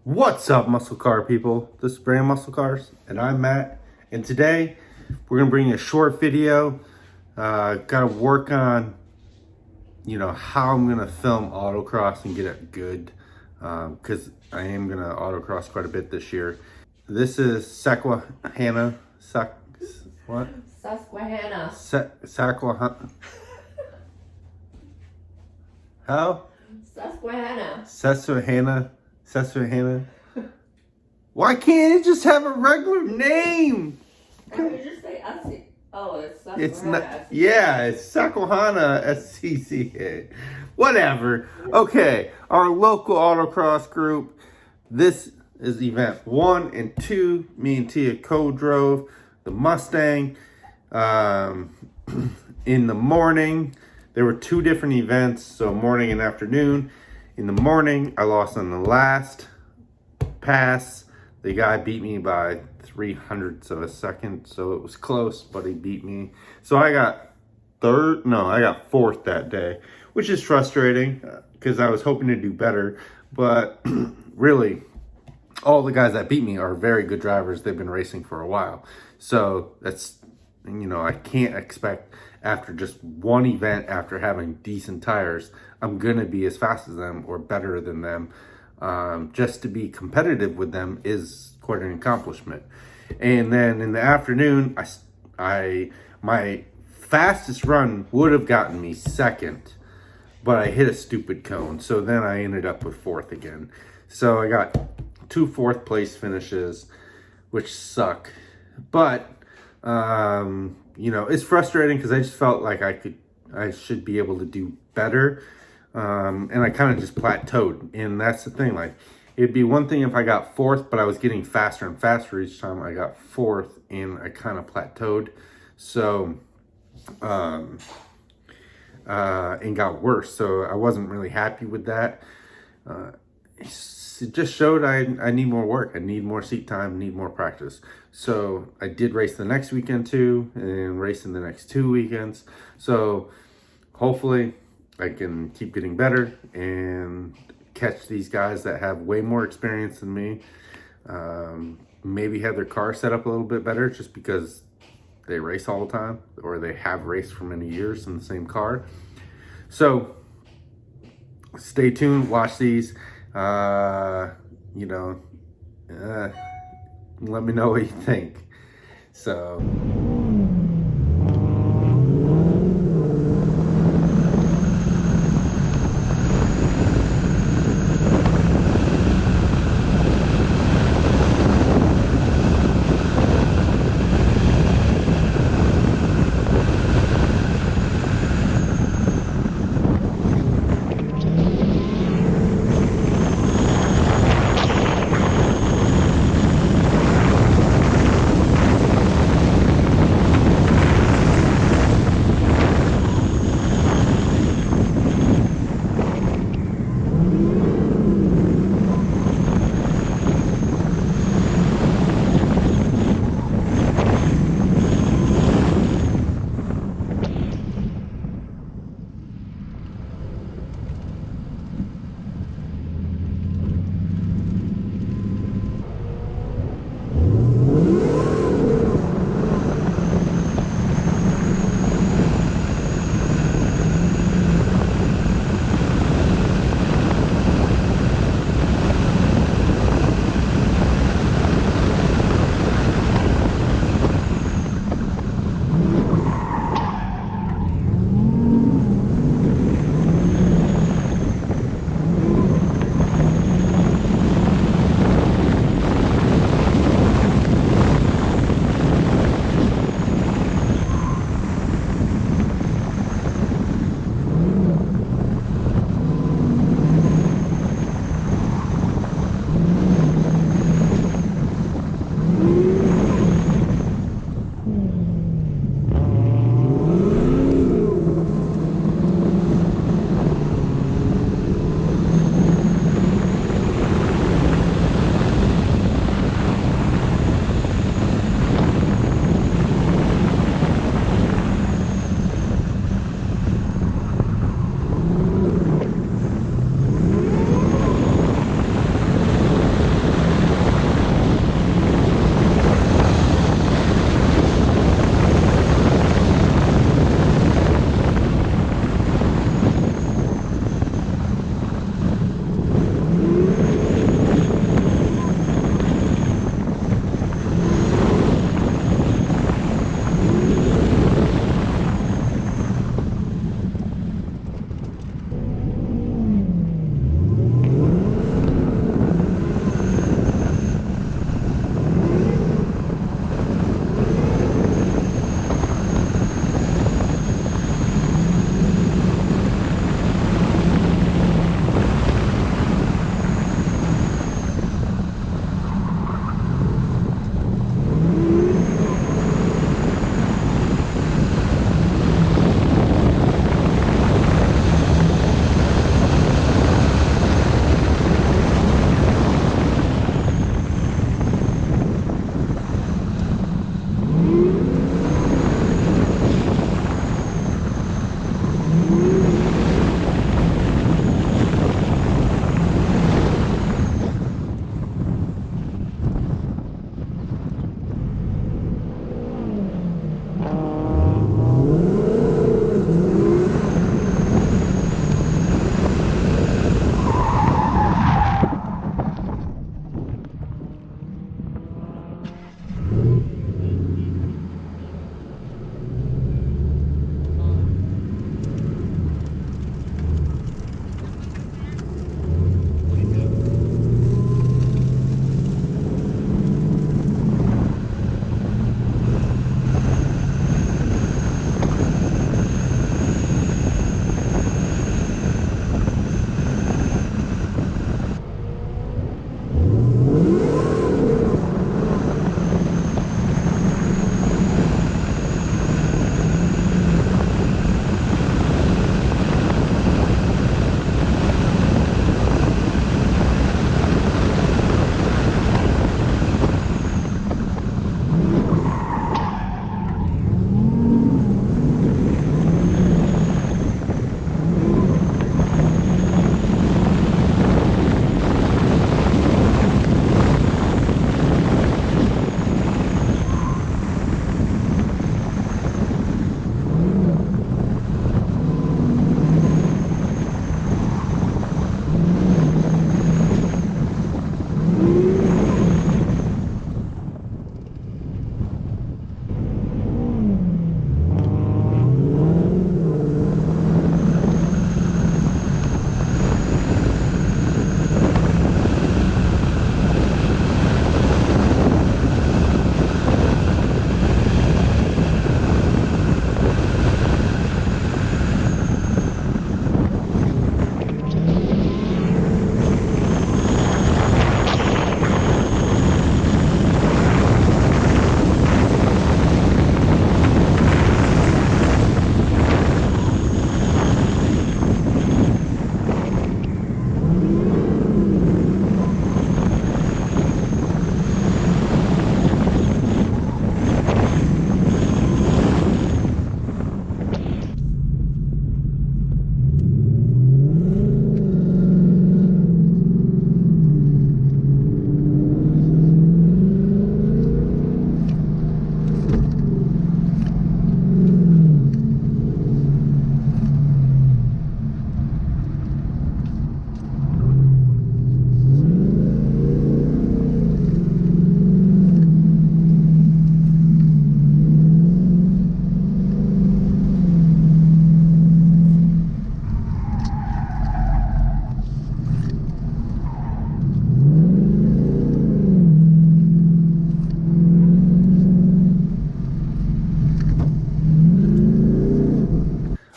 What's up, muscle car people? This is Brand Muscle Cars, and I'm Matt. And today we're gonna bring you a short video. Gotta work on, how I'm gonna film autocross and get it good, because I am gonna autocross quite a bit this year. This is Susquehanna. Susquehanna. Susquehanna. How? Susquehanna. Why can't it just have a regular name? Why don't you just say SC? Oh, it's Susquehanna. It's not. Yeah, it's Susquehanna SCCA. Whatever. Okay, our local autocross group. This is event 1 and 2. Me and Tia co-drove the Mustang. In the morning, there were 2 different events, so morning and afternoon. In the morning, I lost on the last pass. The guy beat me by 0.03 of a second, so it was close, but he beat me. So I got fourth that day, which is frustrating because I was hoping to do better. But really, all the guys that beat me are very good drivers. They've been racing for a while. So that's, I can't expect after just one event, after having decent tires, I'm going to be as fast as them or better than them. Just to be competitive with them is quite an accomplishment. And then in the afternoon, my fastest run would have gotten me second, but I hit a stupid cone. So then I ended up with 4th again. So I got 2 4th place finishes, which suck. But, it's frustrating because I just felt like I should be able to do better. And I kind of just plateaued. And that's the thing, like, it'd be one thing if I got 4th, but I was getting faster and faster each time I got 4th, and I kind of plateaued. So, and got worse. So I wasn't really happy with that. It just showed I need more work. I need more seat time, need more practice. So I did race the next weekend too, and race in the next 2 weekends. So hopefully I can keep getting better and catch these guys that have way more experience than me. Maybe have their car set up a little bit better just because they race all the time, or they have raced for many years in the same car. So stay tuned, watch these. Let me know what you think. So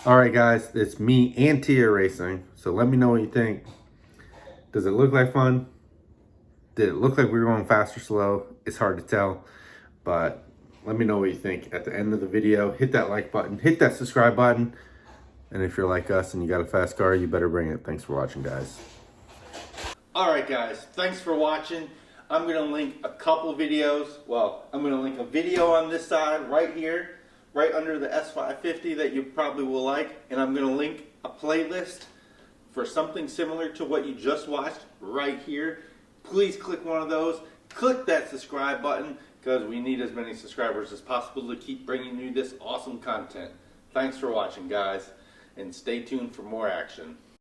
All right, guys, it's me and Tia racing. So let me know what you think. Does it look like fun? Did it look like we were going fast or slow? It's hard to tell, but let me know what you think at the end of the video. Hit that like button, hit that subscribe button. And if you're like us and you got a fast car, you better bring it. Thanks for watching, guys. All right, guys, thanks for watching. I'm gonna link a couple videos. Well, I'm gonna link a video on this side right here, right under the S550 that you probably will like. And I'm gonna link a playlist for something similar to what you just watched right here. Please click one of those. Click that subscribe button because we need as many subscribers as possible to keep bringing you this awesome content. Thanks for watching, guys, and stay tuned for more action.